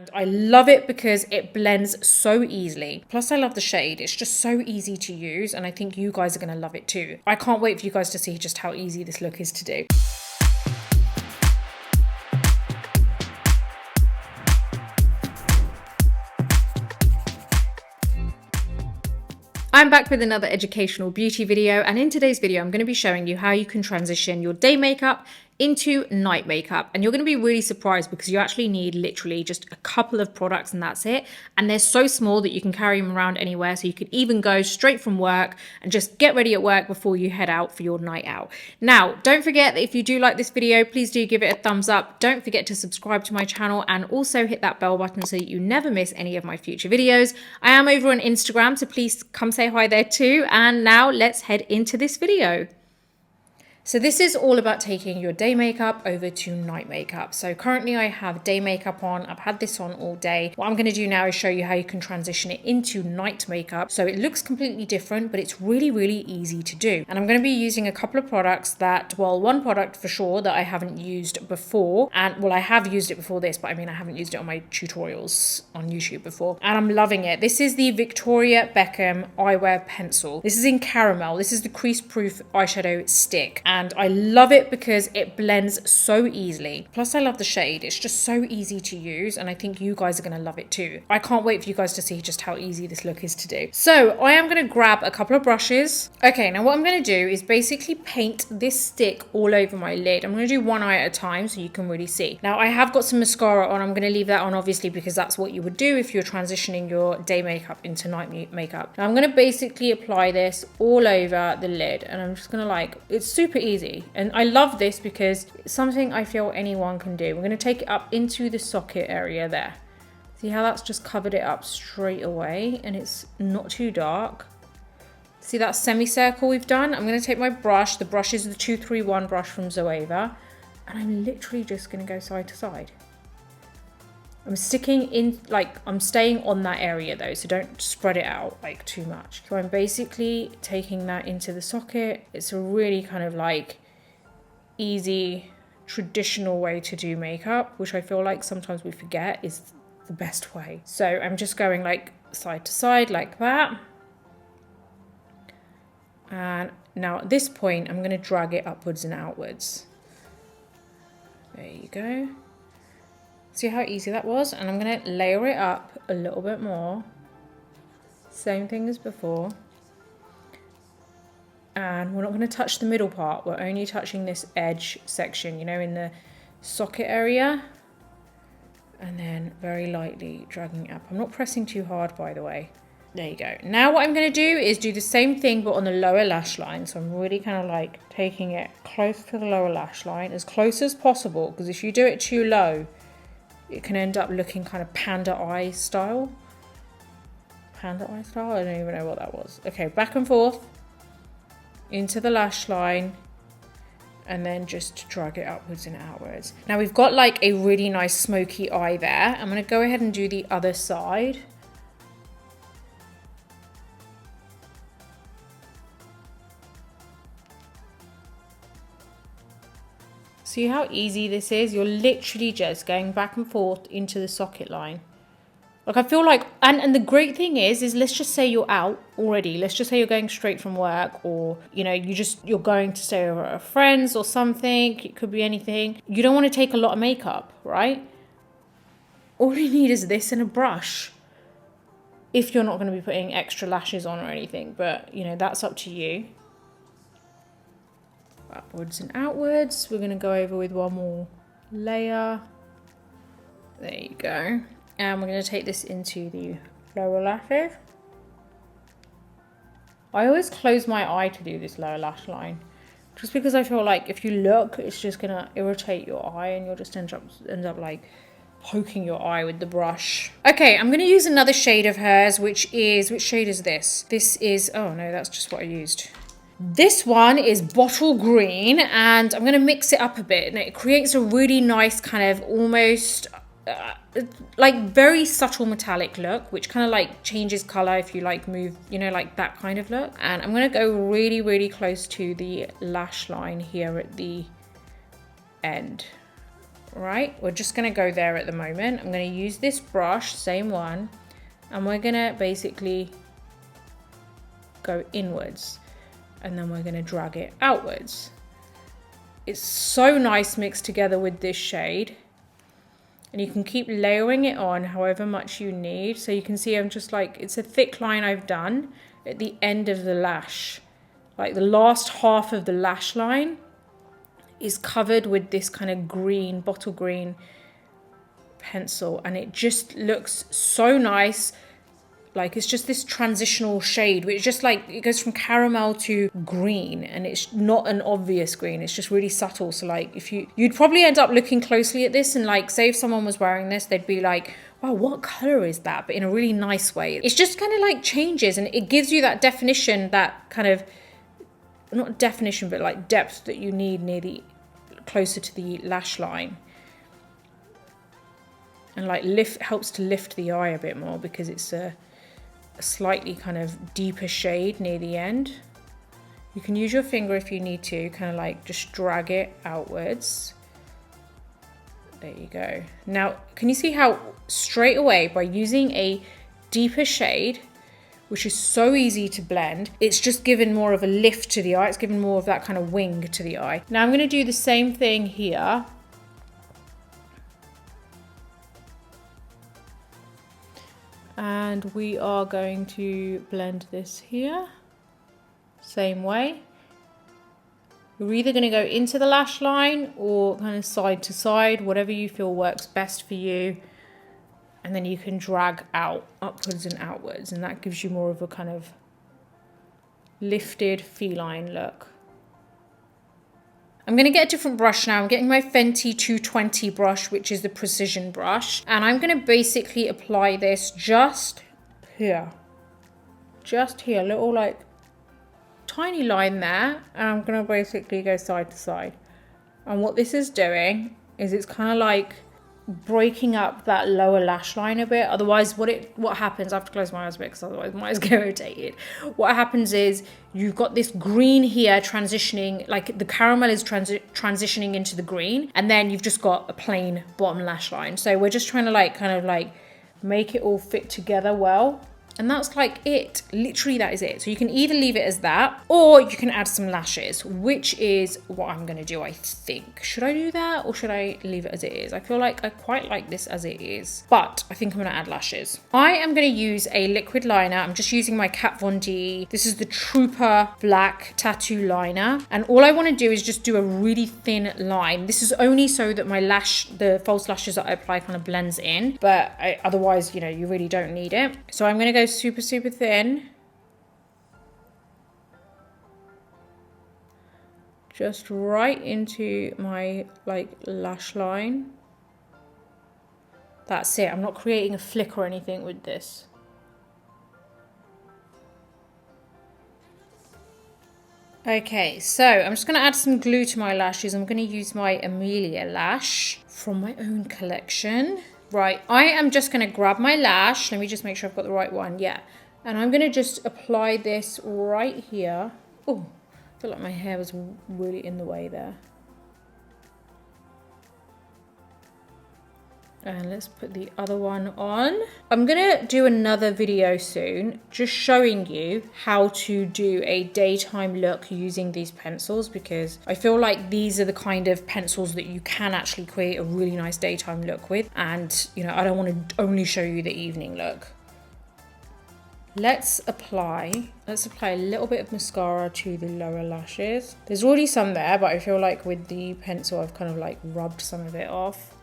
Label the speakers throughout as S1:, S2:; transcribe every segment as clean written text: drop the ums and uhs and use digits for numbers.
S1: And I love it because it blends so easily. Plus I love the shade. It's just so easy to use, and I think you guys are going to love it too. I can't wait for you guys to see just how easy this look is to do. I'm back with another educational beauty video, and in today's video I'm going to be showing you how you can transition your day makeup into night makeup. And you're going to be really surprised because you actually need literally just a couple of products and that's it. And they're so small that you can carry them around anywhere. So you could even go straight from work and just get ready at work before you head out for your night out. Now, don't forget that if you do like this video, please do give it a thumbs up. Don't forget to subscribe to my channel and also hit that bell button so that you never miss any of my future videos. I am over on Instagram, so please come say hi there too. And now let's head into this video. So this is all about taking your day makeup over to night makeup. So currently I have day makeup on. I've had this on all day. What I'm going to do now is show you how you can transition it into night makeup. So it looks completely different, but it's really, really easy to do. And I'm going to be using a couple of products that, well, one product for sure that I haven't used before. And well, I have used it before this, but I mean, I haven't used it on my tutorials on YouTube before. And I'm loving it. This is the Victoria Beckham Eyewear Pencil. This is in caramel. This is the crease proof eyeshadow stick. And I love it because it blends so easily. Plus I love the shade. It's just so easy to use, and I think you guys are going to love it too. I can't wait for you guys to see just how easy this look is to do. So I am going to grab a couple of brushes. Okay, now what I'm going to do is basically paint this stick all over my lid. I'm going to do one eye at a time so you can really see. Now I have got some mascara on. I'm going to leave that on obviously because that's what you would do if you're transitioning your day makeup into night makeup. Now I'm going to basically apply this all over the lid, and I'm just going to it's super easy. And I love this because it's something I feel anyone can do. We're going to take it up into the socket area there. See how that's just covered it up straight away, and it's not too dark. See that semicircle we've done? I'm going to take my brush. The brush is the 231 brush from Zoeva, and I'm literally just going to go side to side. I'm sticking in, I'm staying on that area though, so don't spread it out too much. So I'm basically taking that into the socket. It's a really kind of easy, traditional way to do makeup, which I feel like sometimes we forget is the best way. So I'm just going side to side like that. And now at this point, I'm going to drag it upwards and outwards. There you go. See how easy that was? And I'm going to layer it up a little bit more. Same thing as before. And we're not going to touch the middle part. We're only touching this edge section, you know, in the socket area. And then very lightly dragging it up. I'm not pressing too hard, by the way. There you go. Now what I'm going to do is do the same thing, but on the lower lash line. So I'm really kind of taking it close to the lower lash line, as close as possible. Because if you do it too low, it can end up looking kind of panda eye style. Panda eye style? I don't even know what that was. Okay, back and forth into the lash line, and then just drag it upwards and outwards. Now we've got a really nice smoky eye there. I'm going to go ahead and do the other side. See how easy this is? You're literally just going back and forth into the socket line. I feel and the great thing is let's just say you're out already. Let's just say you're going straight from work, or, you know, you're going to stay over at a friend's or something. It could be anything. You don't want to take a lot of makeup, right? All you need is this and a brush. If you're not going to be putting extra lashes on or anything, but, you know, that's up to you. Upwards and outwards. We're going to go over with one more layer. There you go. And we're going to take this into the lower lashes. I always close my eye to do this lower lash line, just because I feel if you look, it's just going to irritate your eye, and you'll just end up poking your eye with the brush. Okay, I'm going to use another shade of hers, which shade is this? This is, oh no, that's just what I used. This one is bottle green, and I'm going to mix it up a bit, and it creates a really nice kind of almost very subtle metallic look, which kind of changes color if you move, you know, that kind of look. And I'm going to go really, really close to the lash line here at the end right? We're just going to go there at the moment. I'm going to use this brush, same one, and we're going to basically go inwards, and then we're going to drag it outwards. It's so nice mixed together with this shade, and you can keep layering it on however much you need. So you can see I'm just like, it's a thick line I've done at the end of the lash, like the last half of the lash line is covered with this kind of green, bottle green pencil, and it just looks so nice. Like it's just this transitional shade, which just like, it goes from caramel to green, and it's not an obvious green, it's just really subtle. So like if you'd probably end up looking closely at this and like, say if someone was wearing this, they'd be like, wow, what color is that? But in a really nice way. It's just kind of like changes, and it gives you that definition, that kind of, not definition, but like depth that you need near the, closer to the lash line. And like helps to lift the eye a bit more because it's a slightly kind of deeper shade near the end. You can use your finger if you need to, kind of like just drag it outwards. There you go. Now, can you see how straight away by using a deeper shade, which is so easy to blend, it's just given more of a lift to the eye. It's given more of that kind of wing to the eye. Now I'm going to do the same thing here. And we are going to blend this here. Same way. You're either going to go into the lash line or kind of side to side, whatever you feel works best for you. And then you can drag out upwards and outwards, and that gives you more of a kind of lifted feline look. I'm going to get a different brush now. I'm getting my Fenty 220 brush, which is the precision brush, and I'm going to basically apply this just here, little like tiny line there, and I'm going to basically go side to side. And what this is doing is it's kind of like breaking up that lower lash line a bit. Otherwise what happens, I have to close my eyes a bit because otherwise my eyes get irritated. What happens is you've got this green here transitioning, like the caramel is transitioning into the green, and then you've just got a plain bottom lash line. So we're just trying to like kind of like make it all fit together well. And that's like it. Literally, that is it. So you can either leave it as that, or you can add some lashes, which is what I'm going to do, I think. Should I do that, or should I leave it as it is? I feel like I quite like this as it is, but I think I'm going to add lashes. I am going to use a liquid liner. I'm just using my Kat Von D. This is the Trooper Black Tattoo Liner. And all I want to do is just do a really thin line. This is only so that my lash, the false lashes that I apply kind of blends in, but otherwise, you know, you really don't need it. So I'm going to go super thin, just right into my like lash line. That's it. I'm not creating a flick or anything with this. Okay, so I'm just going to add some glue to my lashes. I'm going to use my Amelia lash from my own collection. Right, I am just going to grab my lash. Let me just make sure I've got the right one. Yeah. And I'm going to just apply this right here. Oh, I feel like my hair was really in the way there. And let's put the other one on. I'm going to do another video soon just showing you how to do a daytime look using these pencils, because I feel like these are the kind of pencils that you can actually create a really nice daytime look with. And, you know, I don't want to only show you the evening look. Let's apply a little bit of mascara to the lower lashes. There's already some there, but I feel like with the pencil I've kind of like rubbed some of it off.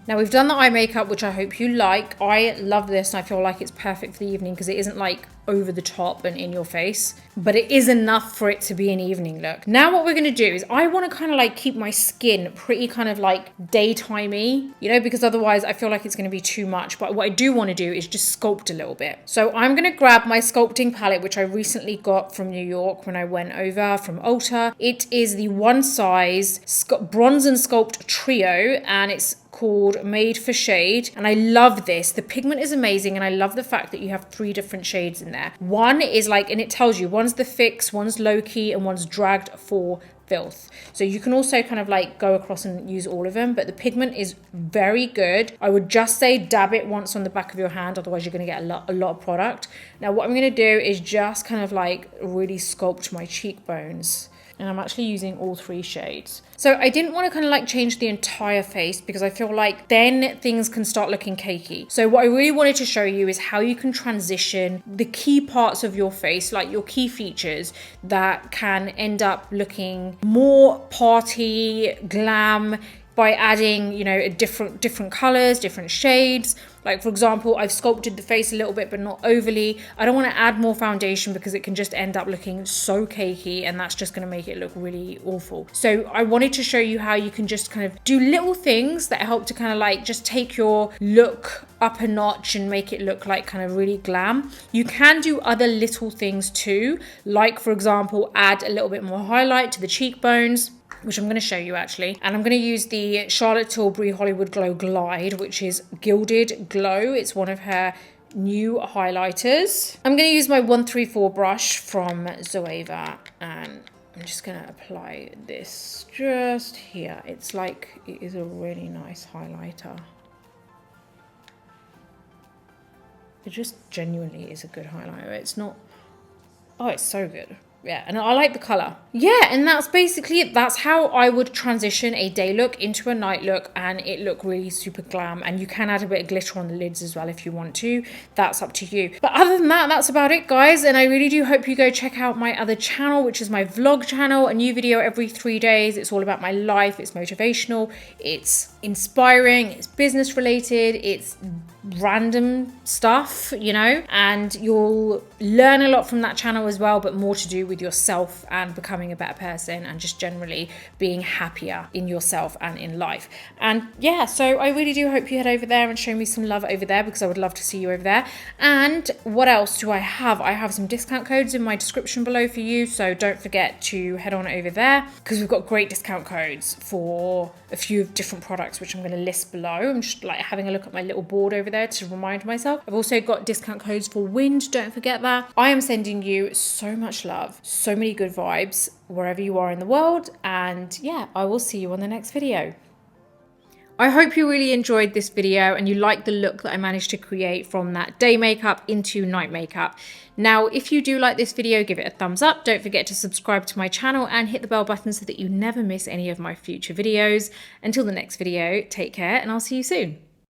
S1: Now we've done the eye makeup, which I hope you like. I love this, and I feel like it's perfect for the evening because it isn't like over the top and in your face, but it is enough for it to be an evening look. Now what we're gonna do is I wanna kind of like keep my skin pretty kind of like daytimey, you know, because otherwise I feel like it's gonna be too much. But what I do wanna do is just sculpt a little bit. So I'm gonna grab my sculpting palette, which I recently got from New York when I went over from Ulta. It is the One Size Bronze and Sculpt Trio, and it's called Made for Shade, and I love this. The pigment is amazing, and I love the fact that you have 3 different shades in there. One is like, and it tells you one's the fix, one's low key, and one's dragged for filth. So you can also kind of like go across and use all of them, but the pigment is very good. I would just say dab it once on the back of your hand, otherwise you're going to get a lot of product. Now what I'm going to do is just kind of like really sculpt my cheekbones. And I'm actually using all 3 shades. So I didn't want to kind of like change the entire face because I feel like then things can start looking cakey. So what I really wanted to show you is how you can transition the key parts of your face, like your key features that can end up looking more party, glam, by adding, you know, different colors, different shades. Like for example, I've sculpted the face a little bit, but not overly. I don't want to add more foundation because it can just end up looking so cakey and that's just going to make it look really awful. So I wanted to show you how you can just kind of do little things that help to kind of like just take your look up a notch and make it look like kind of really glam. You can do other little things too, like for example, add a little bit more highlight to the cheekbones, which I'm going to show you actually. And I'm going to use the Charlotte Tilbury Hollywood Glow Glide, which is Gilded Glow. It's one of her new highlighters. I'm going to use my 134 brush from Zoeva, and I'm just going to apply this just here. It's like, it is a really nice highlighter. It just genuinely is a good highlighter. It's not, oh, it's so good. Yeah, and I like the color. Yeah, and that's basically it. That's how I would transition a day look into a night look and it look really super glam. And you can add a bit of glitter on the lids as well if you want to. That's up to you. But other than that, that's about it, guys. And I really do hope you go check out my other channel, which is my vlog channel. A new video every 3 days. It's all about my life. It's motivational. It's inspiring. It's business related. It's random stuff, you know, and you'll learn a lot from that channel as well, but more to do with yourself and becoming a better person and just generally being happier in yourself and in life. And yeah, so I really do hope you head over there and show me some love over there because I would love to see you over there. And what else do I have? I have some discount codes in my description below for you, so don't forget to head on over there because we've got great discount codes for a few different products which I'm going to list below. I'm just like having a look at my little board over there to remind myself. I've also got discount codes for wind, don't forget that. I am sending you so much love, so many good vibes wherever you are in the world, and yeah, I will see you on the next video. I hope you really enjoyed this video and you like the look that I managed to create from that day makeup into night makeup. Now, if you do like this video, give it a thumbs up. Don't forget to subscribe to my channel and hit the bell button so that you never miss any of my future videos. Until the next video, take care and I'll see you soon.